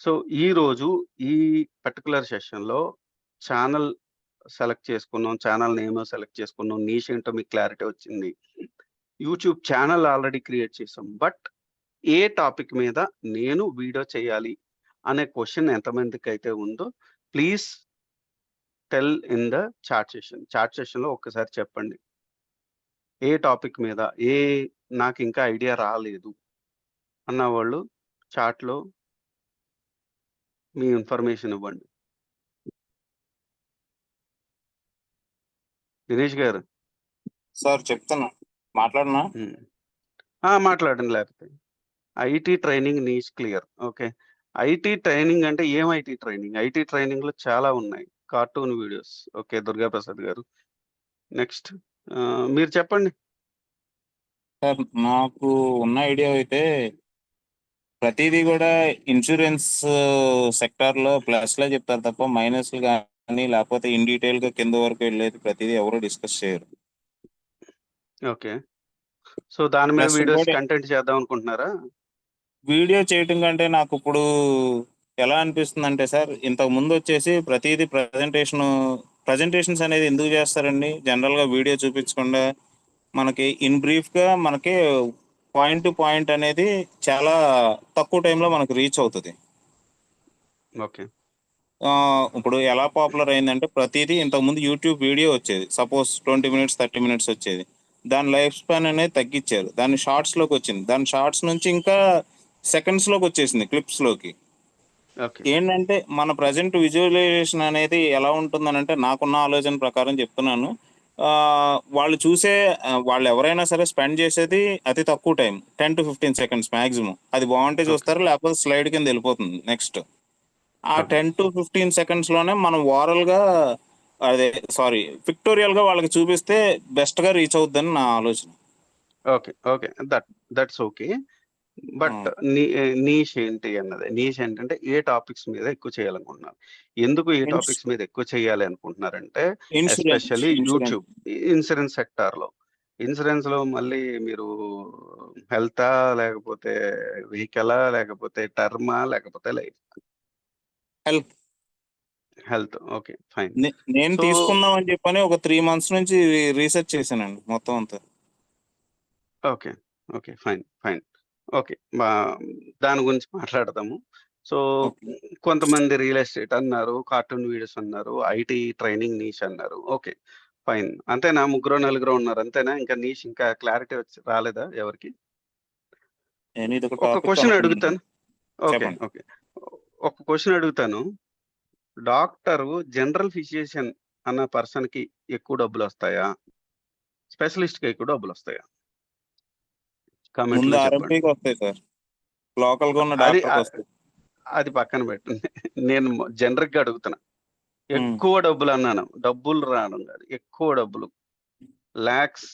So, ఈరోజు ఈ particular సెషన్‌లో ఛానెల్ సెలెక్ట్ చేసుకున్నాం. ఛానెల్ నేమ్ సెలెక్ట్ చేసుకున్నాం. నీష్ ఏంటో మీకు క్లారిటీ వచ్చింది. యూట్యూబ్ ఛానెల్ ఆల్రెడీ క్రియేట్ చేసాం. బట్ ఏ టాపిక్ మీద నేను వీడియో చేయాలి అనే క్వెషన్ ఎంతమందికైతే ఉందో please tell in the chat session. Chat సెషన్‌లో ఒక్కసారి చెప్పండి. ఏ టాపిక్ మీద నాకింకా ఐడియా రాలేదు అన్నవాళ్ళు చాట్‌లో మీ ఇన్ఫర్మేషన్ ఇవ్వండి. దినేష్ గారు. సార్ చెప్తున్నా, మాట్లాడనా? మాట్లాడండి లేకపోతే. IT training niche clear. Okay. IT training అంటే ఏం ఐటీ ట్రైనింగ్? ఐటీ ట్రైనింగ్‌లో చాలా ఉన్నాయి. Cartoon videos. ఓకే. దుర్గాప్రసాద్ గారు. నెక్స్ట్ మీరు చెప్పండి. సార్ నాకు ఉన్న ఐడియా అయితే ప్రతిదీ కూడా ఇన్సూరెన్స్ సెక్టార్లో ప్లస్లే చెప్తారు తప్ప మైనస్లు కానీ లేకపోతే ఇన్ డీటెయిల్గా కింద వరకు వెళ్ళేది ప్రతిదీ ఎవరు డిస్కస్ చేయరు. ఓకే. సో, దాని మీద ప్లస్ వీడియోస్ ఇంకోటి, కంటెంట్ చేద్దాం అనుకుంటున్నారా? వీడియో చేయటం కంటే నాకు ఇప్పుడు ఎలా అనిపిస్తుంది అంటే సార్, ఇంతకు ముందు వచ్చేసి ప్రతిదీ ప్రజెంటేషన్స్ అనేది ఎందుకు చేస్తారండి? జనరల్గా వీడియో చూపించకుండా మనకి ఇన్ బ్రీఫ్గా మనకి పాయింట్ టు పాయింట్ అనేది చాలా తక్కువ టైంలో మనకు రీచ్ అవుతుంది. ఓకే. ఇప్పుడు ఎలా పాపులర్ అయిందంటే ప్రతిదీ ఇంతకుముందు యూట్యూబ్ వీడియో వచ్చేది, సపోజ్ 20 మినిట్స్ 30 మినిట్స్ వచ్చేది. దాని లైఫ్ స్పాన్ అనేది తగ్గించారు, దాన్ని షార్ట్స్లోకి వచ్చింది, దాని షార్ట్స్ నుంచి ఇంకా సెకండ్స్లోకి వచ్చేసింది, క్లిప్స్లోకి. ఓకే. ఏంటంటే మన ప్రజెంట్ విజువలైజేషన్ అనేది ఎలా ఉంటుందనంటే, నాకున్న ఆలోచన ప్రకారం చెప్తున్నాను, వాళ్ళు ఎవరైనా సరే స్పెండ్ చేసేది అతి తక్కువ టైం, 10 to 15 seconds మ్యాక్సిమం. అది బాగుంటే ఓకే. చూస్తారు, లేకపోతే స్లైడ్ కింద వెళ్ళిపోతుంది నెక్స్ట్. ఆ ఓకే. 10 to 15 secondsలోనే మనం ఓవరాల్గా పిక్టోరియల్గా వాళ్ళకి చూపిస్తే బెస్ట్గా రీచ్ అవుద్దని నా ఆలోచన. Okay. Okay. That's okay. But niche ఏంటి అన్నది. నీష్ ఏంటంటే ఏ టాపిక్స్ మీద ఎక్కువ చేయాలనుకుంటున్నారు? ఎందుకు ఏ టాపిక్స్ మీద ఎక్కువ చేయాలి అనుకుంటున్నారంటే ఎస్పెషల్లీ యూట్యూబ్ ఇన్సూరెన్స్ సెక్టార్‌లో. ఇన్సూరెన్స్‌లో మళ్ళీ మీరు హెల్తా? లేకపోతే వెహికలా? లేకపోతే టర్మా? లేకపోతే లైఫ్? హెల్త్. ఓకే. ఫైన్. నేను సో తీసుకుందాం అని చెప్పని ఒక 3 months నుంచి రీసెర్చ్ చేశానండి మొత్తం అంతా. Okay. Okay. Fine. Fine. Okay. దాని గురించి మాట్లాడదాము. So, okay. కొంతమంది రియల్ ఎస్టేట్ అన్నారు, కార్టూన్ వీడియోస్ అన్నారు, ఐటీ ట్రైనింగ్ నీష్ అన్నారు. ఓకే. ఫైన్. అంతేనా? ముగ్గురో, నలుగురో ఉన్నారు అంతేనా? ఇంకా నీష్ ఇంకా క్లారిటీ రాలేదా ఎవరికీ? నేను ఇది ఒక ఒక టాపిక్ క్వెషన్ అనుకున్నాను. అడుగుతాను. ఓకే. చెప్పండి. ఓకే. ఒక క్వెషన్ అడుగుతాను. డాక్టరు జనరల్ ఫిజిషియన్ అన్న పర్సన్‌కి ఎక్కువ డబ్బులొస్తాయా? స్పెషలిస్ట్‌కి ఎక్కువ డబ్బులొస్తాయా? ముందు కామెంట్‌లో చెప్పండి. ఆర్ఎంపీకి వస్తాయి సార్, లోకల్గా ఉన్న అది డాక్టర్కి వస్తాయి. అది పక్కన పెట్టండి. నేను జనరిక్‌గా అడుగుతున్నా. ఎక్కువ డబ్బులన్నాను. డబ్బులు రావడం కాదు. ఎక్కువ డబ్బులు. లాక్స్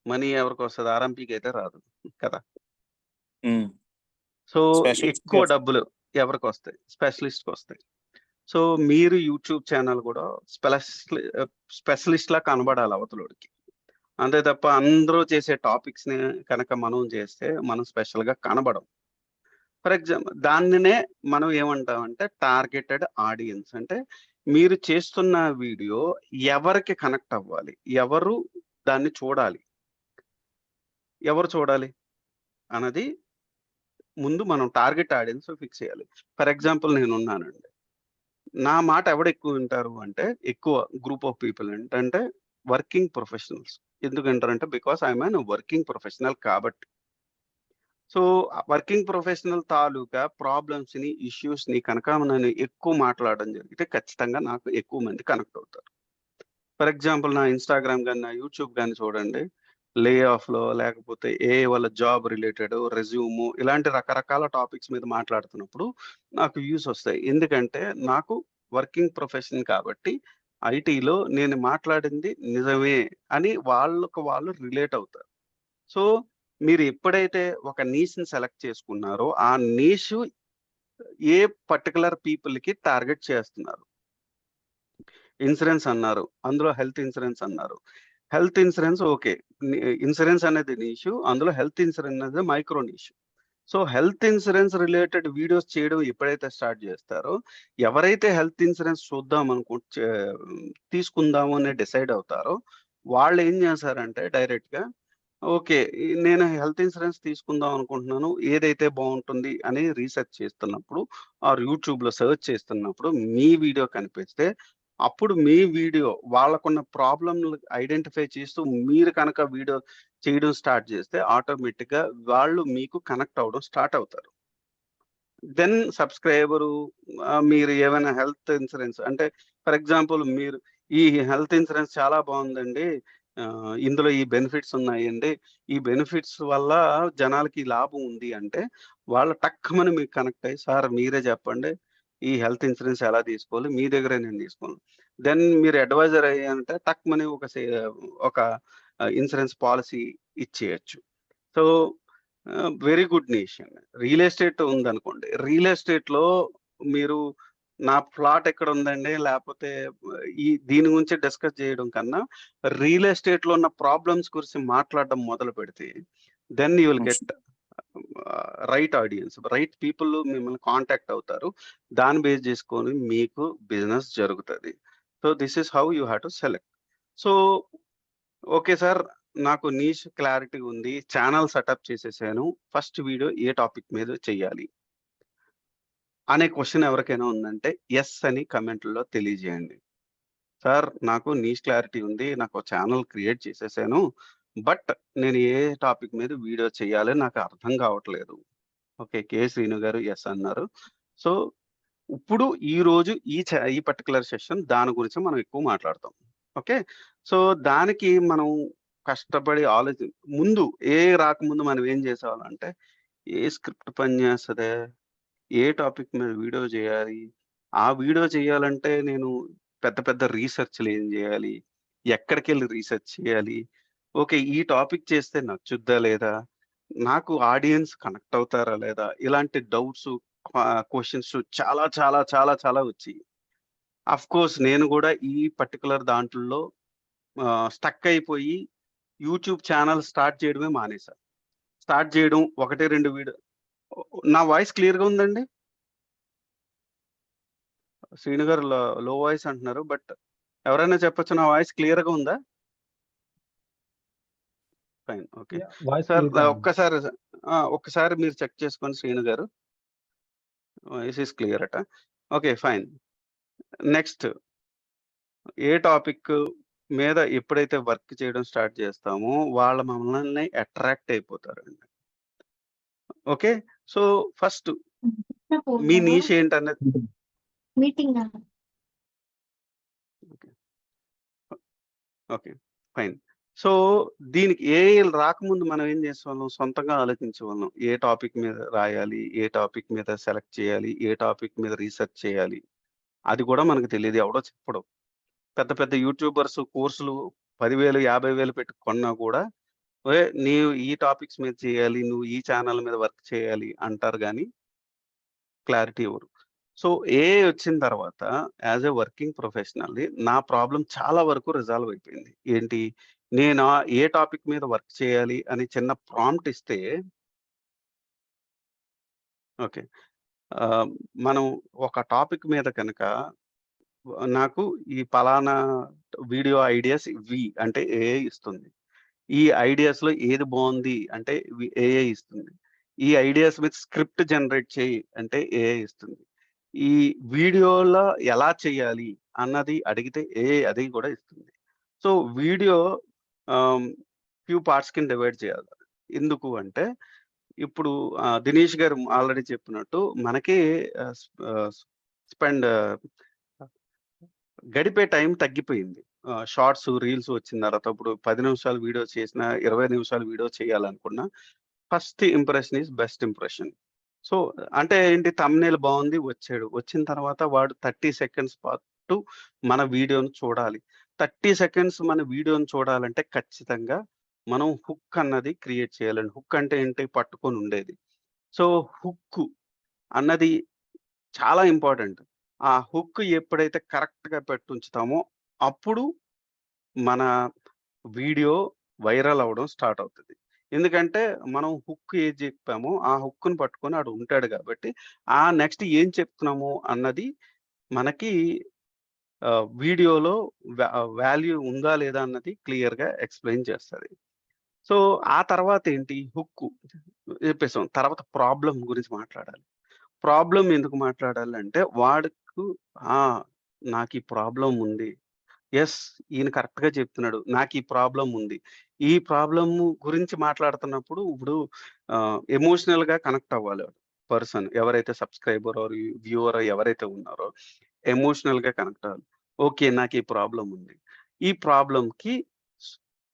మనీ ఎవరికొస్తది? ఆర్ఎంపీకి అయితే రాదు కదా! సో, ఎక్కువ స్పెషలిస్ట్. డబ్బులు ఎవరికొస్తాయి? స్పెషలిస్ట్‌కొస్తాయి. సో, మీరు యూట్యూబ్ ఛానెల్ కూడా స్పెషలిస్ట్‌లా కనబడాలి అవతలోడికి. అంతే తప్ప అందరూ చేసే టాపిక్స్‌ని కనుక మనం చేస్తే మనం స్పెషల్‌గా కనబడం. ఫర్ ఎగ్జాంపుల్ దానినే మనం ఏమంటామంటే టార్గెటెడ్ ఆడియన్స్. అంటే మీరు చేస్తున్న వీడియో ఎవరికి కనెక్ట్ అవ్వాలి? ఎవరు దాన్ని చూడాలి? ఎవరు చూడాలి? అన్నది ముందు మనం టార్గెట్ ఆడియన్స్ ఫిక్స్ చేయాలి. ఫర్ ఎగ్జాంపుల్ నేనున్నానండి. నా మాట ఎవడెక్కువ వింటారు అంటే ఎక్కువ గ్రూప్ ఆఫ్ పీపుల్ ఏంటంటే వర్కింగ్ ప్రొఫెషనల్స్. ఎందుకు వింటారంటే because I am an working professional కాబట్టి. సో, వర్కింగ్ ప్రొఫెషనల్ తాలూకా ప్రాబ్లమ్స్‌ని, ఇష్యూస్‌ని కనుక నేను ఎక్కువ మాట్లాడడం జరిగితే ఖచ్చితంగా నాకు ఎక్కువ మంది కనెక్ట్ అవుతారు. ఫర్ ఎగ్జాంపుల్ నా ఇన్‌స్టాగ్రామ్ గాని, నా యూట్యూబ్ గాని చూడండి. లే ఆఫ్‌లో లేకపోతే వాళ్ళ జాబ్ రిలేటెడ్, రెజ్యూము ఇలాంటి రకరకాల టాపిక్స్ మీద మాట్లాడుతున్నప్పుడు నాకు వ్యూస్ వస్తాయి. ఎందుకంటే నాకు వర్కింగ్ ప్రొఫెషన్ కాబట్టి ఐటీలో నేను మాట్లాడింది నిజమే అని వాళ్ళకి వాళ్ళు రిలేట్ అవుతారు. సో, మీరు ఎప్పుడైతే ఒక నీష్‌ని సెలెక్ట్ చేసుకున్నారో, ఆ నీష్ ఏ పర్టిక్యులర్ పీపుల్‌కి టార్గెట్ చేస్తున్నారు. ఇన్సూరెన్స్ అన్నారు. అందులో హెల్త్ ఇన్సూరెన్స్ అన్నారు. Health insurance okay. ఇన్సూరెన్స్ అనేది నీషు. అందులో హెల్త్ ఇన్సూరెన్స్ అనేది micro niche. So health insurance related videos చేయడం ఎప్పుడైతే స్టార్ట్ చేస్తారో, ఎవరైతే హెల్త్ ఇన్సూరెన్స్ చూద్దాం తీసుకుందాము అని డిసైడ్ అవుతారో, వాళ్ళు ఏం చేస్తారంటే డైరెక్ట్‌గా ఓకే. నేను హెల్త్ ఇన్సూరెన్స్ తీసుకుందాం అనుకుంటున్నాను. ఏదైతే బావుంటుంది అని రీసెర్చ్ చేస్తున్నప్పుడు ఆర్ యూట్యూబ్‌లో సెర్చ్ చేస్తున్నప్పుడు మీ వీడియో కనిపిస్తే, అప్పుడు మీ వీడియో వాళ్ళకున్న ప్రాబ్లమ్‌లు ఐడెంటిఫై చేస్తూ మీరు కనుక వీడియో చేయడం స్టార్ట్ చేస్తే ఆటోమేటిక్‌గా వాళ్ళు మీకు కనెక్ట్ అవ్వడం స్టార్ట్ అవుతారు. దెన్ సబ్‌స్క్రైబరు మీరు ఏమైనా హెల్త్ ఇన్సూరెన్స్ అంటే ఫర్ ఎగ్జాంపుల్ మీరు ఈ హెల్త్ ఇన్సూరెన్స్ చాలా బావుందండి. ఇందులో ఈ బెనిఫిట్స్ ఉన్నాయండి. ఈ బెనిఫిట్స్ వల్ల జనాలకి లాభం ఉంది అంటే, వాళ్ళు టక్కుమని మీకు కనెక్ట్ అయ్యి, సార్ మీరే చెప్పండి. ఈ హెల్త్ ఇన్సూరెన్స్ ఎలా తీసుకోవాలి? మీ దగ్గరే నేను తీసుకోను. దెన్ మీరు అడ్వైజర్ అయ్యారంటే టక్కుమని ఒక ఇన్సూరెన్స్ పాలిసీ ఇచ్చేయొచ్చు. సో, వెరీ గుడ్ నిషన్. రియల్ ఎస్టేట్ ఉందనుకోండి. రియల్ ఎస్టేట్‌లో మీరు నా ప్లాట్ ఎక్కడుందండి? లేపోతే దీని గురించి డిస్కస్ చేయడం కన్నా, రియల్ ఎస్టేట్‌లో ఉన్న ప్రాబ్లమ్స్ గురించి మాట్లాడడం మొదలుపెడితే, then you will get right audience, right people మిమ్మల్ని కాంటాక్ట్ అవుతారు. దాన్ని బేస్ చేసుకొని మీకు బిజినెస్ జరుగుతది. So, this is how you have to select. So, okay sir. నాకు నీష్ క్లారిటీ ఉంది. ఛానెల్ సెటప్ చేసేసాను. ఫస్ట్ వీడియో ఏ టాపిక్ మీద చెయ్యాలి? అనే క్వెషన్ ఎవరికైనా ఉందంటే, యెస్ అని కామెంట్‌లో తెలియజేయండి. సార్ నాకు నీష్ క్లారిటీ ఉంది. నాకు ఛానెల్ క్రియేట్ చేసేసాను. బట్ నేను ఏ టాపిక్ మీద వీడియో చేయాలో నాకు అర్థం కావట్లేదు. ఓకే. శ్రీను గారు యెస్ అన్నారు. సో, ఇప్పుడు ఈరోజు ఈ పర్టిక్యులర్ సెషన్ దాని గురించి మనం ఎక్కువ మాట్లాడతాం. ఓకే. సో, దానికి మనం కష్టపడి ముందు రాకముందు మనం ఏం చేసేవాళ్ళంటే, ఏ స్క్రిప్ట్ పనిచేస్తదే? ఏ టాపిక్ మీద వీడియో చేయాలి? ఆ వీడియో చేయాలంటే నేను పెద్ద పెద్ద రీసెర్చ్‌లు ఏం చేయాలి? ఎక్కడికెళ్ళి రీసెర్చ్ చేయాలి? ఓకే. ఈ టాపిక్ చేస్తే నచ్చుద్దా లేదా? నాకు ఆడియన్స్ కనెక్ట్ అవుతారా లేదా? ఇలాంటి డౌట్స్, క్వెషన్స్ చాలా చాలా చాలా చాలా వచ్చాయి. ఆఫ్‌కోర్స్ నేను గూడా ఈ పర్టిక్యులర్ దాంట్లో స్టక్ అయిపోయి యూట్యూబ్ ఛానెల్ స్టార్ట్ చేయడమే మానేసా. స్టార్ట్ చేయడం 1, 2 నా వాయిస్ క్లియర్‌గా ఉందండి? శ్రీను గారు లో వాయిస్ అంటున్నారు. బట్ ఎవరైనా చెప్పొచ్చు నా వాయిస్ క్లియర్‌గా ఉందా? ఫైన్. ఓకే. వాయిస్ సార్ క్లియర్‌గా ఉంది. ఒక్కసారి మీరు చెక్ చేసుకోండి శ్రీను గారు. వాయిస్ ఈస్ క్లియర్ అట. ఓకే. ఫైన్. నెక్స్ట్ ఏ టాపిక్ మీద ఎప్పుడైతే వర్క్ చేయడం స్టార్ట్ చేస్తామో, వాళ్ళు మనల్ని అట్రాక్ట్ అయిపోతారండి. ఓకే. సో, ఫస్ట్ మీ నీష్ ఏంటన్నది మీటింగా? ఓకే. ఫైన్. సో, దీనికి రాకముందు మనం ఏం చేసేవాళ్ళం? సొంతంగా ఆలోచించేవాళ్ళం. ఏ టాపిక్ మీద రాయాలి? ఏ టాపిక్ మీద సెలెక్ట్ చేయాలి? ఏ టాపిక్ మీద రీసెర్చ్ చేయాలి? అది కూడా మనకు తెలీదు. ఎవడో చెప్పడు. పెద్ద పెద్ద యూట్యూబర్స్ కోర్సులు 10,000, 50,000 పెట్టి కొన్నా కూడా, నీవు ఈ టాపిక్స్ మీద చేయాలి. నువ్వు ఈ ఛానెల్ మీద వర్క్ చేయాలి అంటారు గానీ, క్లారిటీ ఇవ్వరు. సో, ఏఐ వచ్చిన తర్వాత యాస్ ఎ వర్కింగ్ ప్రొఫెషనల్‌ని నా ప్రాబ్లమ్ చాలా వరకు రిజాల్వ్ అయిపోయింది. ఏంటి? నేను ఏ టాపిక్ మీద వర్క్ చేయాలి అని చిన్న ప్రాంప్ట్ ఇస్తే ఓకే. ఆహ్, మనం ఒక టాపిక్ మీద కనుక నాకు ఈ పలానా వీడియో ఐడియాస్ ఇవ్వి అంటే ఏఐ ఇస్తుంది. ఈ ఐడియాస్‌లో ఏది బావుంది అంటే ఏఐ ఇస్తుంది. ఈ ఐడియాస్ మీద స్క్రిప్ట్ జనరేట్ చెయ్యి అంటే ఏఐ ఇస్తుంది. ఈ వీడియోలో ఎలా చేయాలి అన్నది అడిగితే ఏఐ అది కూడా ఇస్తుంది. సో, వీడియో ఆహ్, ఫ్యూ పార్ట్స్ కింద డివైడ్ చేయాలి. ఎందుకు అంటే ఇప్పుడు దినేష్ గారు ఆల్రెడీ చెప్పినట్టు మనకి ఆహ్, స్ ఆహ్, స్పెండ్ గడిపే టైం తగ్గిపోయింది. షార్ట్స్, రీల్స్ వచ్చిన తర్వాత ఇప్పుడు 10 నిమిషాలు వీడియో చేసినా, 20 నిమిషాలు వీడియో చేయాలనుకున్నా, first impression is best impression. So, అంటే ఏంటి థంబ్‌నెయిల్ బావుంది వచ్చాడు. వచ్చిన తర్వాత వాడు 30 సెకండ్స్ పాటు మన వీడియోని చూడాలి. 30 సెకండ్స్ మన వీడియోని చూడాలంటే ఖచ్చితంగా మనం హుక్ అన్నది క్రియేట్ చేయాలండి. హుక్ అంటే ఏంటి? పట్టుకొని ఉండేది. సో, హుక్కు అన్నది చాలా ఇంపార్టెంట్. ఆ హుక్ ఎప్పుడైతే కరెక్ట్‌గా పెట్టుంచుతామో, అప్పుడు మన వీడియో వైరల్ అవ్వడం స్టార్ట్ అవుతది. ఎందుకంటే మనం హుక్ ఏది చెప్పామో ఆ హుక్‌ని పట్టుకొని ఆడు ఉంటాడు కాబట్టి, ఆ నెక్స్ట్ ఏం చెప్తున్నాము అన్నది మనకి వీడియోలో వాల్యూ ఉందా లేదా అన్నది క్లియర్‌గా ఎక్స్‌ప్లెయిన్ చేస్తది. సో, ఆ తర్వాతేంటి హుక్కు చెప్పేసాం. తర్వాత ప్రాబ్లమ్ గురించి మాట్లాడాలి. ప్రాబ్లమ్ ఎందుకు మాట్లాడాలంటే వాడుకు ఆ! నాకీ ప్రాబ్లమ్ ఉంది. యెస్. ఈయన కరెక్ట్‌గా చెప్తున్నాడు. నాకీ ప్రాబ్లమ్ ఉంది. ఈ ప్రాబ్లమ్ గురించి మాట్లాడుతున్నప్పుడు ఇప్పుడు ఎమోషనల్‌గా కనెక్ట్ అవ్వాలి పర్సన్. ఎవరైతే సబ్‌స్క్రైబర్ ఆర్ వ్యూవర్ ఎవరైతే ఉన్నారో ఎమోషనల్‌గా కనెక్ట్ అవ్వాలి. ఓకే. నాకీ ప్రాబ్లమ్ ఉంది. ఈ ప్రాబ్లమ్‌కి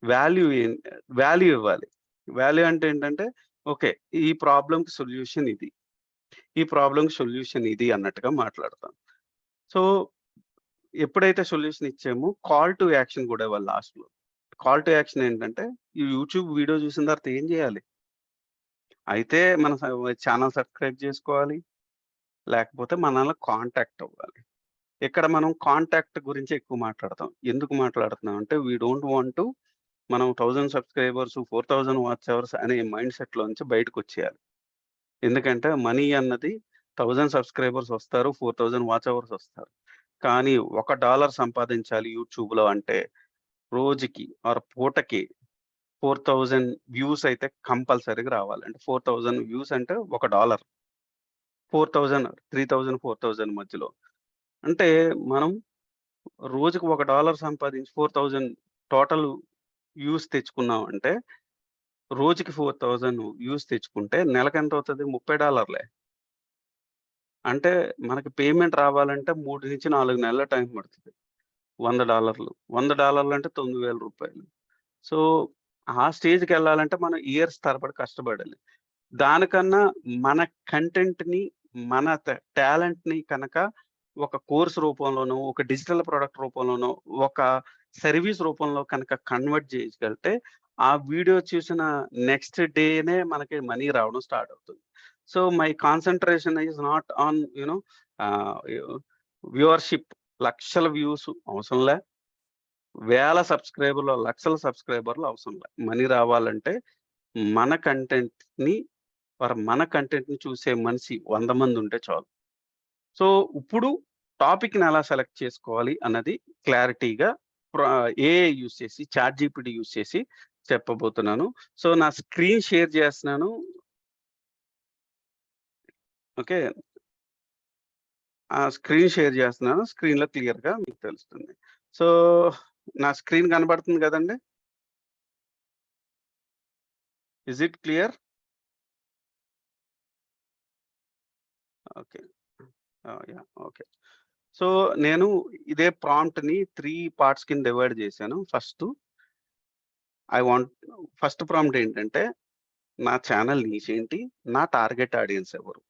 వాల్యూ వాల్యూ ఇవ్వాలి. వాల్యూ అంటే ఏంటంటే, ఓకే. ఈ ప్రాబ్లమ్‌కి సొల్యూషన్ ఇది. ఈ ప్రాబ్లమ్‌కి సొల్యూషన్ ఇది అన్నట్టుగా మాట్లాడతాం. సో, ఎప్పుడైతే సొల్యూషన్ ఇచ్చామో కాల్ టు యాక్షన్ గూడా ఇవ్వాలి లాస్ట్‌లో. కాల్ టు యాక్షన్ ఏంటంటే, ఈ యూట్యూబ్ వీడియో చూసిన తర్వాత ఏం జేయాలి? అయితే మన ఛానెల్ సబ్‌స్క్రైబ్ జేసుకోవాలి. లేకపోతే మనల్ని కాంటాక్ట్ అవ్వాలి. ఇక్కడ మనం కాంటాక్ట్ గురించి ఎక్కువ మాట్లాడతాం. ఎందుకు మాట్లాడుతున్నాం అంటే, వి డోంట్ వాంట్ టు మనం 1000 సబ్‌స్క్రైబర్స్, 4000 వాచ్ అవర్స్ అనే మైండ్ సెట్‌లోంచి బయటకొచ్చేయాలి. ఎందుకంటే మనీ అన్నది 1000 సబ్‌స్క్రైబర్స్ వస్తారు. 4000 వాచ్ అవర్స్ వస్తారు. కానీ $1 సంపాదించాలి యూట్యూబ్‌లో అంటే రోజుకి ఆర్ పూటకి 4000 వ్యూస్ అయితే కంపల్సరీగా రావాలి. అంటే 4000 వ్యూస్ అంటే $1. 4000, 3000, 4000 మధ్యలో. అంటే మనం రోజుకి $1 సంపాదించి 4000 టోటల్ వ్యూస్ తెచ్చుకున్నాం అంటే రోజుకి 4000 వ్యూస్ తెచ్చుకుంటే నెలకెంతవుతది? $30 అంటే మనకి పేమెంట్ రావాలంటే 3-4 నెలల టైం పడతది. $100 $100 అంటే రూ. 9,000. సో, ఆ స్టేజ్‌కెళ్ళాలంటే మనం ఇయర్స్ తరబడి కష్టపడాలి. దానికన్నా మన కంటెంట్‌ని, మన టాలెంట్‌ని కనుక ఒక కోర్స్ రూపంలోనో, ఒక డిజిటల్ ప్రొడక్ట్ రూపంలోనో, ఒక సర్వీస్ రూపంలో కనుక కన్వర్ట్ చేయగలిగితే, ఆ వీడియో చూసిన నెక్స్ట్ డేనే మనకి మనీ రావడం స్టార్ట్ అవుతుంది. So, my concentration is not on ఆహ్, వ్యూవర్‌షిప్ లక్షల వ్యూస్ అవసరంలే. వేల సబ్‌స్క్రైబర్‌లు, లక్షల సబ్‌స్క్రైబర్‌లు అవసరంలే. మనీ రావాలంటే మన కంటెంట్‌ని మన కంటెంట్‌ని చూసే మనిషి 100 మందుంటే చాలు. సో, ఇప్పుడు టాపిక్‌ని ఎలా సెలెక్ట్ చేసుకోవాలి అన్నది క్లారిటీగా ఏఐ యూజ్ చేసి, చాట్‌జీపీటీ యూజ్ చేసి చెప్పబోతున్నాను. సో, నా స్క్రీన్ షేర్ చేస్తున్నాను. ఓకే. స్క్రీన్ షేర్ చేస్తున్నాను. స్క్రీన్‌లో క్లియర్‌గా మీకు తెలుస్తుంది. సో, నా స్క్రీన్ కనబడుతుంది గదండీ! Is it clear? Okay. Yeah! Okay. So, నేను ఇదే ప్రాంప్ట్‌ని 3 పార్ట్స్ కింద డివైడ్ చేశాను. ఐ వాంట్ ఫస్ట్ ప్రాంప్ట్ ఏంటంటే, నా ఛానల్ నీష్ ఏంటి? నా టార్గెట్ ఆడియన్స్ ఎవరు?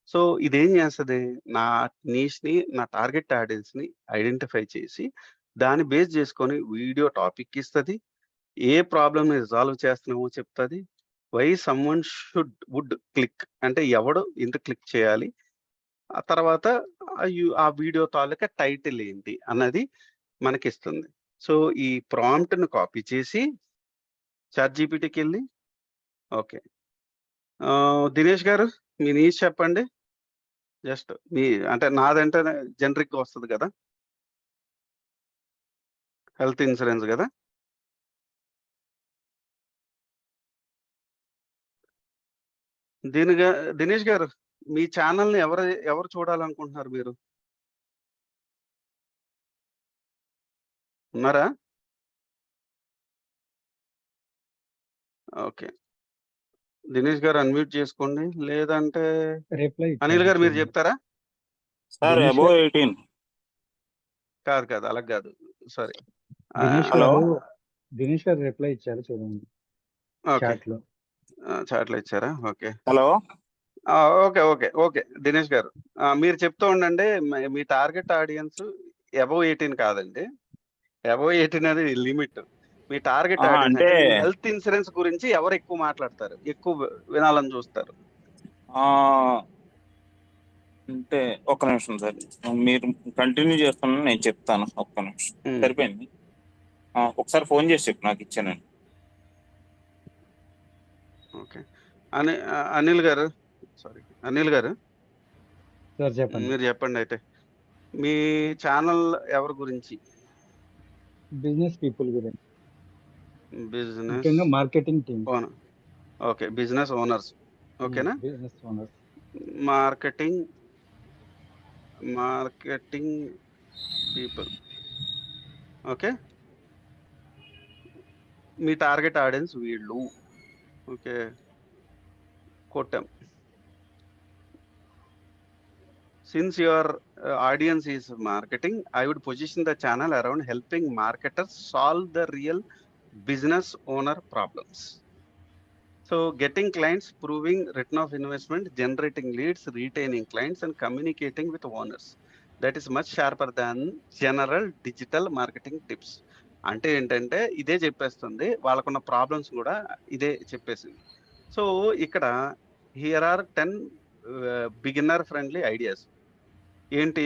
సో, ఇదేం చేస్తది? నా నీష్‌ని, నా టార్గెట్ ఆడియన్స్‌ని ఐడెంటిఫై చేసి, దాన్ని బేస్ చేసుకొని వీడియో టాపిక్ ఇస్తది. ఏ ప్రాబ్లమ్‌ని రిజాల్వ్ చేస్తున్నామో చెప్తది. వై సమ్‌వన్ వుడ్ క్లిక్ అంటే ఎవడు ఎందుకు క్లిక్ చేయాలి? ఆ తర్వాత ఆ వీడియో తాలూకా టైటిల్ ఏంటి అన్నది మనకిస్తుంది. సో, ఈ ప్రాంప్ట్‌ని కాపీ చేసి చాట్‌జీపీటీకెళ్ళి ఓకే. దినేష్ గారు మీ నీష్ చెప్పండి. జస్ట్ మీ అంటే నాదంటేనే జనరిక్‌గా వస్తది గదా! హెల్త్ ఇన్స్యూరెన్స్ గదా! దీనిగా దినేష్ గారు మీ ఛానెల్‌ని ఎవరు చూడాలనుకుంటున్నారు మీరు? ఉన్నారా? ఓకే. దినేష్ గారు అన్‌మ్యూట్ చేసుకోండి. లేదంటే రిప్లై అనిల్ ఇచ్చారు గారు మీరు చూడండి. జెప్తారా? సార్ దినేష్ అబోవ్ గారు 18. కాదు. అలా గాదు. సారీ. దినేష్ హలో? గారు దినేష్ గారు రిప్లై ఇచ్చారు చూడండి ఓకే. చాట్‌లో. చాట్‌లో ఇచ్చారా? ఓకే. హలో? ఓకే. దినేష్ గారు. మీరు చెప్తూ ఉండండి. మీ టార్గెట్ ఆడియన్స్ అబోవ్ 18 కాదండి. అబోవ్ 18 అది లిమిట్. మీ టార్గెట్ ఆడియన్స్ అంటే అంటే ఈ హెల్త్ ఇన్స్యూరెన్స్ గురించి ఎవరు ఎక్కువ మాట్లాడతారు? ఎక్కువ వినాలని చూస్తారు. అంటే ఒక్క నిమిషం సార్. మీరు కంటిన్యూ చేస్తున్నా నేను చెప్తాను. ఒక్క నిమిషం. హ్మ్. సరిపోయింది. ఒకసారి ఫోన్ చేసి చెప్పు నాకు ఇచ్చానని. అనిల్ గారు, సారీ అనిల్ గారు, సార్ చెప్పండి. మీరు చెప్పండి అయితే. మీ ఛానల్ ఎవరి గురించి? బిజినెస్ పీపుల్ గురించి, బిజినెస్ ముఖ్యంగా marketing team. Owner. Okay, business owners. ఓకేనా? Business owners. Marketing people. Okay, మీ టార్గెట్ ఆడియన్స్ వీళ్ళు. ఓకే, కొట్టాం. Since your audience is marketing, I would position the channel around helping marketers solve the real business owner problems. So getting clients, proving return of investment, generating leads, retaining clients, and communicating with owners. That is much sharper than general digital marketing tips. అంటే ఏంటంటే ఇదే చెప్పేస్తుంది, వాళ్ళకున్న problems కూడా ఇదే చెప్పేసింది. So ఇక్కడ here are 10 beginner friendly ideas. ఏంటి?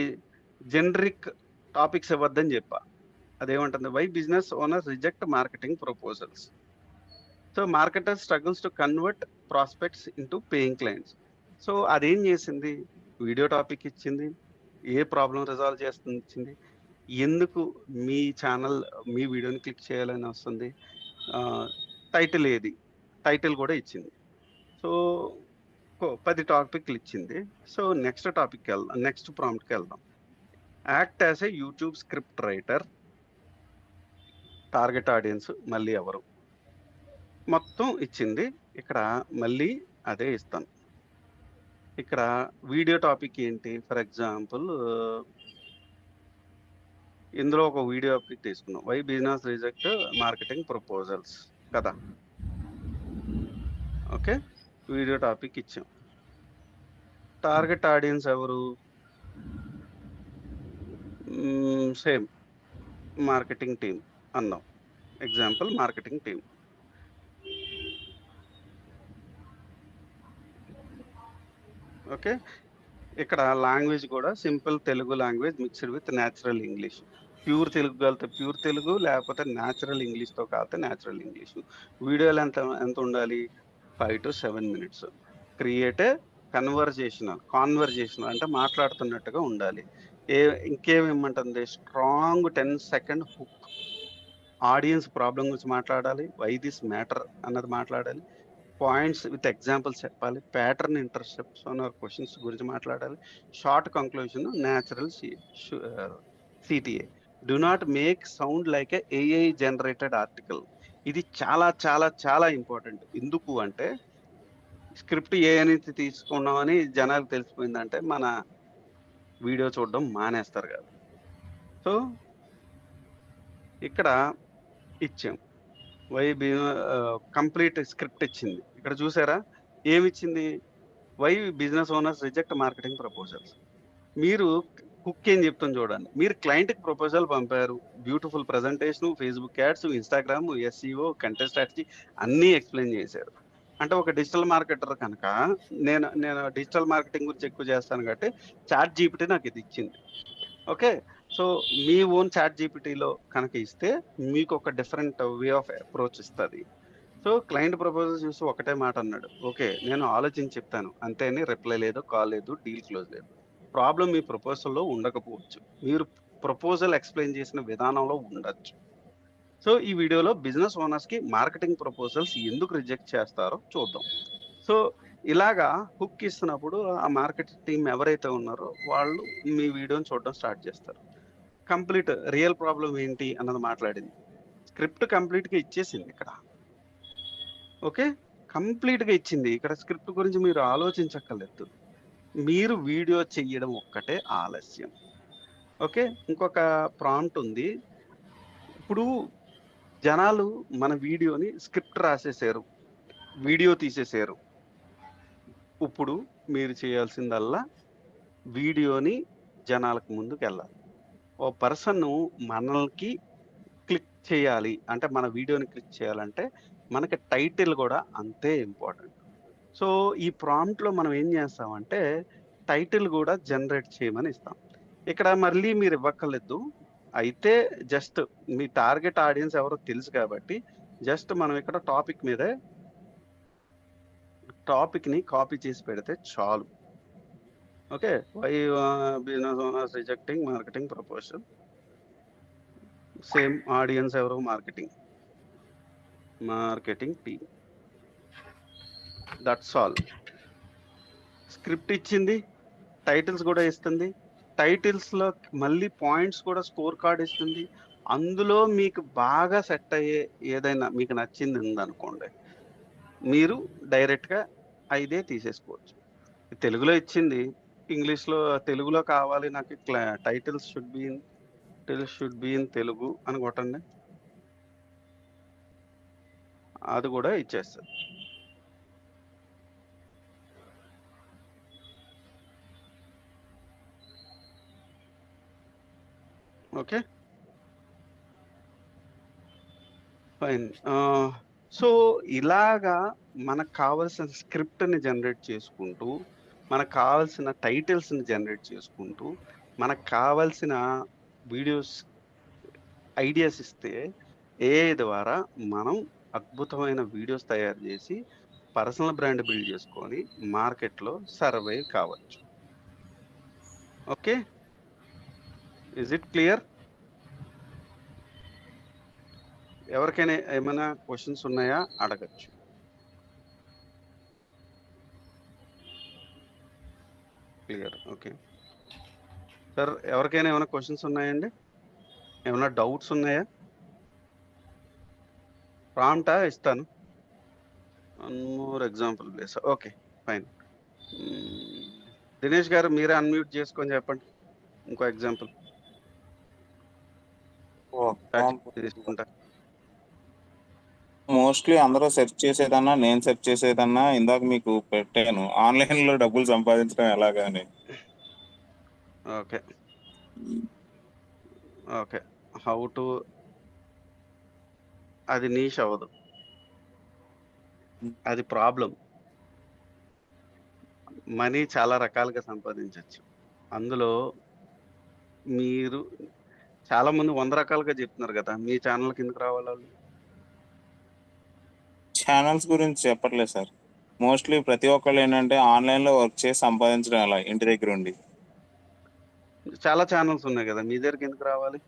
జనరిక్ టాపిక్స్ ఇవ్వద్దని చెప్పా. అదేమంటుంది? Why business owner reject marketing proposals. So marketer struggles to convert prospects into paying clients. So అదేం చేసింది? వీడియో టాపిక్ ఇచ్చింది, ఏ ప్రాబ్లం రిజాల్వ్ చేస్తుంది ఇచ్చింది, ఎందుకు మీ ఛానల్ మీ వీడియోని క్లిక్ చేయాలని వస్తుంది, టైటిల్ ఏది, టైటిల్ కూడా ఇచ్చింది. సో 10 టాపిక్లు ఇచ్చింది. సో నెక్స్ట్ టాపిక్కి వెళ్దాం, నెక్స్ట్ ప్రాంప్ట్కి వెళ్దాం. Act as a YouTube script writer. Target audience మళ్ళీ ఎవరు, మొత్తం ఇచ్చింది. ఇక్కడ మళ్ళీ అదే ఇస్తాను. ఇక్కడ వీడియో టాపిక్ ఏంటి? ఫర్ ఎగ్జాంపుల్ ఇందులో ఒక వీడియో టాపిక్ తీసుకున్నాం, why business reject marketing proposals కదా. ఓకే, వీడియో టాపిక్ ఇచ్చాం. టార్గెట్ ఆడియన్స్ ఎవరు? సేమ్ మార్కెటింగ్ టీమ్ అన్నాం. Example marketing team. ఓకే, ఇక్కడ లాంగ్వేజ్ కూడా simple Telugu language mixed with natural English. Pure Telugu కలితే ప్యూర్ తెలుగు, లేకపోతే న్యాచురల్ ఇంగ్లీష్తో కలితే న్యాచురల్ ఇంగ్లీష్. వీడియోలు ఎంత ఉండాలి? 5 to 7 minutes. క్రియేట్ కాన్వర్జేషనల్ అంటే మాట్లాడుతున్నట్టుగా ఉండాలి. ఇంకేమేమంటుంది? Strong 10 second hook. Audience problem గురించి మాట్లాడాలి, వై దిస్ మ్యాటర్ అన్నది మాట్లాడాలి, పాయింట్స్ విత్ ఎగ్జాంపుల్స్ చెప్పాలి, ప్యాటర్న్ ఇంటర్సెప్షన్ ఆర్ క్వశ్చన్స్ గురించి మాట్లాడాలి, short conclusion, natural CTA. Do not make sound like a AI generated article. ఇది చాలా చాలా చాలా ఇంపార్టెంట్. ఎందుకు అంటే స్క్రిప్ట్ ఏ అనేది తీసుకున్నామని జనాలకు తెలిసిపోయిందంటే మన వీడియో చూడడం మానేస్తారు కదా. సో ఇక్కడ ఇచ్చాం, వై కంప్లీట్ స్క్రిప్ట్ ఇచ్చింది. ఇక్కడ చూసారా ఏమిచ్చింది? Why business owners reject marketing proposals. మీరు హుక్ ఏం చెప్తుంది చూడండి. మీరు క్లయింట్కి ప్రపోజల్ పంపారు, beautiful presentation, Facebook ads, Instagram, SEO, content strategy అన్నీ ఎక్స్ప్లెయిన్ చేశారు. అంటే ఒక డిజిటల్ మార్కెటర్ కనుక, నేను డిజిటల్ మార్కెటింగ్ గురించి ఎక్కువ చేస్తాను కాబట్టి చాట్ జీపీటీ నాకు ఇది ఇచ్చింది. ఓకే, సో మీ ఓన్ చాట్ జీపీటీలో కనుక ఇస్తే మీకు ఒక డిఫరెంట్ వే ఆఫ్ అప్రోచ్ ఇస్తుంది. సో క్లయింట్ ప్రపోజల్ చూసి ఒకటే మాట అన్నాడు, ఓకే నేను ఆలోచించి చెప్తాను అంతే అని. రిప్లై లేదు, కాల్ లేదు, డీల్ క్లోజ్ లేదు. ప్రాబ్లం మీ ప్రపోజల్లో ఉండకపోవచ్చు, మీరు ప్రపోజల్ ఎక్స్ప్లెయిన్ చేసిన విధానంలో ఉండొచ్చు. సో ఈ వీడియోలో బిజినెస్ ఓనర్స్కి మార్కెటింగ్ ప్రపోజల్స్ ఎందుకు రిజెక్ట్ చేస్తారో చూద్దాం. సో ఇలాగా హుక్ ఇస్తున్నప్పుడు ఆ మార్కెటింగ్ టీం ఎవరైతే ఉన్నారో వాళ్ళు మీ వీడియోని చూడడం స్టార్ట్ చేస్తారు. కంప్లీట్ రియల్ ప్రాబ్లం ఏంటి అన్నది మాట్లాడింది. స్క్రిప్ట్ కంప్లీట్గా ఇచ్చేసింది ఇక్కడ. ఓకే, కంప్లీట్గా ఇచ్చింది. ఇక్కడ స్క్రిప్ట్ గురించి మీరు ఆలోచించక్కర్లేదు, మీరు వీడియో చెయ్యడం ఒక్కటే ఆలస్యం. ఓకే, ఇంకొక ప్రాంప్ట్ ఉంది. ఇప్పుడు జనాలు మన వీడియోని స్క్రిప్ట్ రాసేసారు, వీడియో తీసేసారు. ఇప్పుడు మీరు చేయాల్సిందల్లా వీడియోని జనాలకు ముందుకు వెళ్ళాలి. ఓ పర్సన్ మనల్కి క్లిక్ చేయాలి అంటే, మన వీడియోని క్లిక్ చేయాలంటే మనకి టైటిల్ కూడా అంతే ఇంపార్టెంట్. సో ఈ ప్రాంప్ట్లో మనం ఏం చేస్తామంటే టైటిల్ కూడా జనరేట్ చేయమని ఇస్తాం. ఇక్కడ మళ్ళీ మీరు ఇవ్వక్కర్లేదు, అయితే జస్ట్ మీ టార్గెట్ ఆడియన్స్ ఎవరో తెలుసు కాబట్టి జస్ట్ మనం ఇక్కడ టాపిక్ మీదే టాపిక్ని కాపీ చేసి పెడితే చాలు. Okay, why business owners rejecting marketing proposal, same audience ఎవరు, marketing team, that's all. Script ఇచ్చింది, టైటిల్స్ కూడా ఇస్తుంది, టైటిల్స్ లో మళ్ళీ పాయింట్స్ కూడా స్కోర్ కార్డ్ ఇస్తుంది. అందులో మీకు బాగా సెట్ అయ్యే ఏదైనా మీకు నచ్చింది ఉందనుకోండి, మీరు డైరెక్ట్ గా ఇదే తీసేసుకోవచ్చు. తెలుగులో ఇచ్చింది, ఇంగ్లీష్ లో తెలుగులో కావాలి నాకు, titles should be in Telugu అని కొట్టండి, అది కూడా ఇచ్చేస్తుంది. Okay fine. సో ఇలాగా మనకు కావాల్సిన స్క్రిప్ట్ ని జనరేట్ చేసుకుంటూ, మనకు కావాల్సిన టైటిల్స్ ని జనరేట్ చేసుకుంటూ, మనకు కావాల్సిన వీడియోస్ ఐడియాస్ ఇస్తే AI ద్వారా మనం అద్భుతమైన వీడియోస్ తయారు చేసి పర్సనల్ బ్రాండ్ బిల్డ్ చేసుకొని మార్కెట్లో సర్వైవ్ కావచ్చు. Okay, is it clear? ఎవరికైనా ఏమైనా క్వశ్చన్స్ ఉన్నాయా అడగచ్చు. Clear, okay sir. ఎవరికైనా ఏమైనా క్వశ్చన్స్ ఉన్నాయండి? ఏమైనా డౌట్స్ ఉన్నాయా? ప్రాంప్టా ఇస్తాను, one more example please. Okay fine. Dinesh గారు మీరే అన్మ్యూట్ చేసుకొని చెప్పండి ఇంకో ఎగ్జాంపుల్ తీసుకుంటా. మోస్ట్లీ అందరూ సెర్చ్ చేసేదన్నా, నేను సెర్చ్ చేసేదన్నా ఇందాక మీకు పెట్టాను, ఆన్లైన్ లో డబ్బులు సంపాదించడం ఎలాగని. ఓకే ఓకే, హౌ టు, అది నీష్ అవ్వదు, అది ప్రాబ్లం. మనీ చాలా రకాలుగా సంపాదించవచ్చు. అందులో మీరు చాలా మంది 100 రకాలుగా చెప్తున్నారు కదా, మీ ఛానల్ కిందకి రావాలి వాళ్ళు. ఛానల్స్ గురించి చెప్పట్లేదు సార్, మోస్ట్లీ ప్రతి ఒక్కళ్ళు ఏంటంటే ఆన్లైన్ లో వర్క్ చేసి సంపాదించడం ఎలా, ఇంటి దగ్గర ఉండి. చాలా ఛానల్స్ ఉన్నాయి కదా, మీ దగ్గరికి ఎందుకు రావాలి?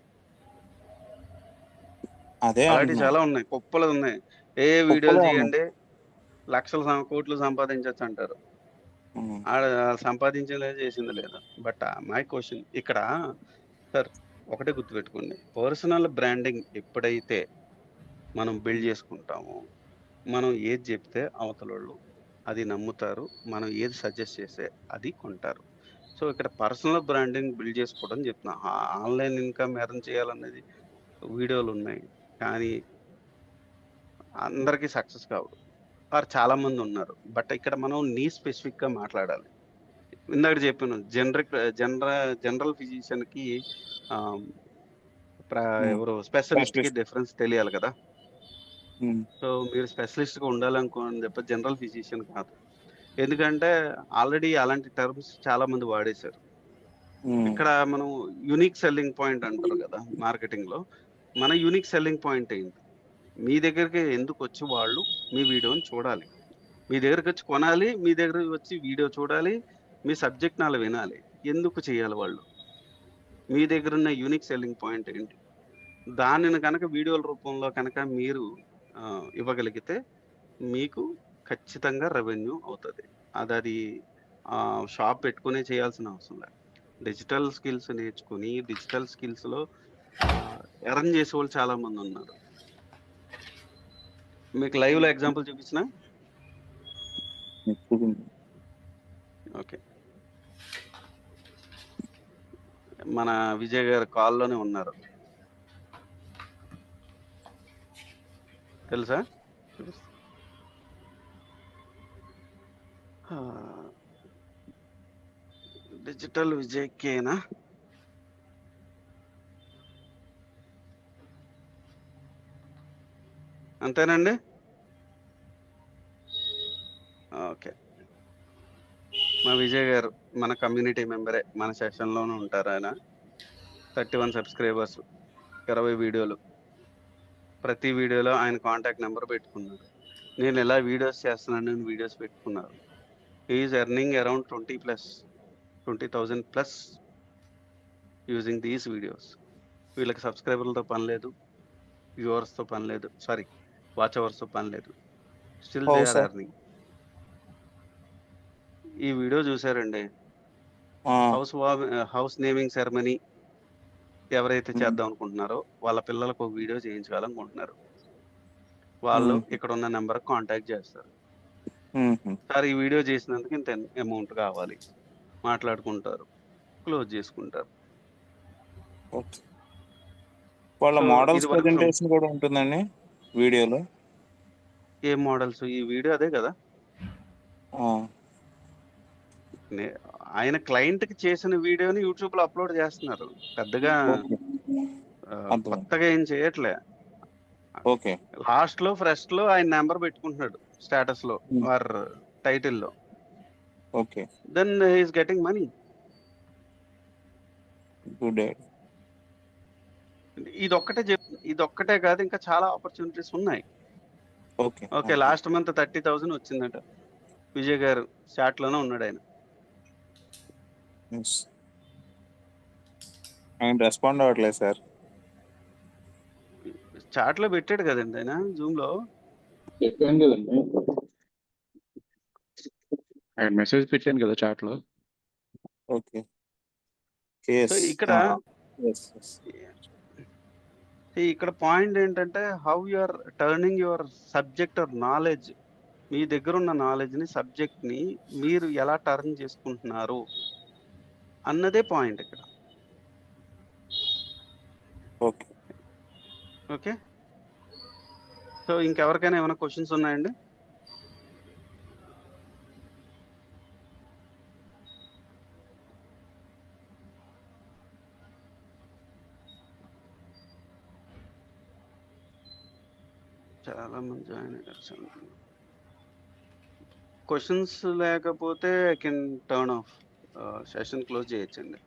అదే అలాంటివి అంటున్నా. చాలా ఉన్నాయి, కుప్పలు ఉన్నాయి. ఏ వీడియోలు కుప్పలే ఉన్నాయి. చేయండి లక్షలు కోట్లు సంపాదించవచ్చు అంటారు. ఉమ్. ఆడ సంపాదించలేదు, చేసింది లేదు. బట్ మై క్వశ్చన్ ఇక్కడ సార్, ఒకటే గుర్తుపెట్టుకోండి, పర్సనల్ బ్రాండింగ్ ఎప్పుడైతే మనం బిల్డ్ చేసుకుంటామో, మనం ఏది చెప్తే అవతలోళ్ళు అది నమ్ముతారు, మనం ఏది సజెస్ట్ చేస్తే అది కొంటారు. సో ఇక్కడ పర్సనల్ బ్రాండింగ్ బిల్డ్ చేసుకోవడం చెప్తున్నా. ఆన్లైన్ ఇన్కమ్ ఎర్న్ చేయాలనేది వీడియోలు ఉన్నాయి, కానీ అందరికీ సక్సెస్ కావు. వారు చాలా మంది ఉన్నారు, బట్ ఇక్కడ మనం నీ స్పెసిఫిక్ గా మాట్లాడాలి. ఇందాక చెప్పాను, జనరల్ ఫిజిషియన్ కి ఎవరు స్పెషలిస్ట్ కి Specialist. డిఫరెన్స్ తెలియాలి కదా. ఉమ్. సో మీరు స్పెషలిస్ట్ గా ఉండాలనుకోని తప్ప జనరల్ ఫిజిషియన్ కాదు. ఎందుకంటే ఆల్రెడీ అలాంటి టర్మ్స్ చాలా మంది వాడేశారు. ఉమ్. ఇక్కడ మనం యూనిక్ సెల్లింగ్ పాయింట్ అంటారు కదా మార్కెటింగ్ లో. మన యూనిక్ సెల్లింగ్ పాయింట్ ఏంటి? మీ దగ్గరికి ఎందుకు వచ్చి వాళ్ళు మీ వీడియోని చూడాలి, మీ దగ్గరికి వచ్చి కొనాలి, మీ దగ్గరికి వచ్చి వీడియో చూడాలి, మీ సబ్జెక్ట్ నాలు వినాలి. ఎందుకు చేయాలి వాళ్ళు? మీ దగ్గర ఉన్న యూనిక్ సెల్లింగ్ పాయింట్ ఏంటి? దానిని కనుక వీడియోల రూపంలో కనుక మీరు ఇవ్వగలిగితే మీకు ఖచ్చితంగా రెవెన్యూ అవుతుంది. అది షాప్ పెట్టుకునే చేయాల్సిన అవసరం లేదు. డిజిటల్ స్కిల్స్ నేర్చుకుని డిజిటల్ స్కిల్స్ లో ఎర్న్ చేసే వాళ్ళు చాలా మంది ఉన్నారు. మీకు లైవ్ లో ఎగ్జాంపుల్ చూపించిన. ఓకే, మన విజయ్ గారు కాల్లోనే ఉన్నారు, తెలుసా? డిజిటల్ విజయ్ కేనా? అంతేనండి. ఓకే, మా విజయ్ గారు మన కమ్యూనిటీ మెంబరే, మన సెషన్లోనే ఉంటారు. ఆయన 31 సబ్స్క్రైబర్స్, 20 వీడియోలు, ప్రతి వీడియోలో ఆయన కాంటాక్ట్ నెంబర్ పెట్టుకున్నారు. నేను ఎలా వీడియోస్ చేస్తున్నాను అని వీడియోస్ పెట్టుకున్నారు. Is earning around 20,000 plus using these videos. వీళ్ళకి సబ్స్క్రైబర్లతో పని లేదు, వ్యూవర్స్తో పని లేదు, సారీ వాచ్ అవర్స్తో పని లేదు. Still they Oh, are sir. Earning. ఈ వీడియో చూసారండి, హౌస్ నేమింగ్ సెరమనీ ఎవరైతే చేద్దాం అనుకుంటున్నారో వాళ్ళ పిల్లలకు ఒక వీడియో చేయించాలనుకుంటున్నారు. వాళ్ళు ఇక్కడ ఉన్న నెంబర్ కాంటాక్ట్ చేస్తారు. సార్ ఈ వీడియో చేసినందుకు ఇంత అమౌంట్ కావాలి, మాట్లాడుకుంటారు, క్లోజ్ చేసుకుంటారు. వాళ్ళ So, మోడల్స్ ఇది work from- ప్రెజెంటేషన్ కూడా ఉంటుందండి వీడియోలో. ఏ మోడల్స్? ఈ వీడియో అదే కదా, ఆయన క్లయింట్ కి చేసిన వీడియోని యూట్యూబ్ లో అప్లోడ్ చేస్తున్నారు. పెద్దగా అర్థమైంది. కొత్తగా ఏం చేయట్లే. ఓకే. లాస్ట్ లో ఫస్ట్ లో ఆయన నెంబర్ పెట్టుకుంటున్నాడు స్టేటస్ లో ఆర్ టైటిల్ లో. Okay, then he is getting money. Good. ఇదొక్కటే కాదు, ఇంకా చాలా ఆపర్చునిటీస్ ఉన్నాయి. ఓకే. ఓకే, లాస్ట్ మంత్ 30,000 వచ్చిందట. విజయ్ గారు చాట్ లోనే ఉన్నాడు ఆయన. ఆయన రెస్పాండ్ అవ్వట్లేదు సార్. చాట్ లో పెట్టాడు కదండి ఆయన జూమ్ లో. చెప్పాను కదండి, ఆయన మెసేజ్ పెట్టాను కదా చాట్ లో. ఓకే. సో ఇక్కడ పాయింట్ ఏంటంటే, how you are turning your subject or knowledge, మీ దగ్గర ఉన్న నాలెడ్జ్ ని, సబ్జెక్ట్ ని మీరు ఎలా టర్న్ చేసుకుంటున్నారు అన్నదే పాయింట్ ఇక్కడ. ఓకే. ఓకే, సో ఇంకెవరికైనా ఏమైనా క్వశ్చన్స్ ఉన్నాయండి? చాలా మంది జాయిన్ అయ్యారు. క్వశ్చన్స్ లేకపోతే I can turn off, session close చేయొచ్చండి.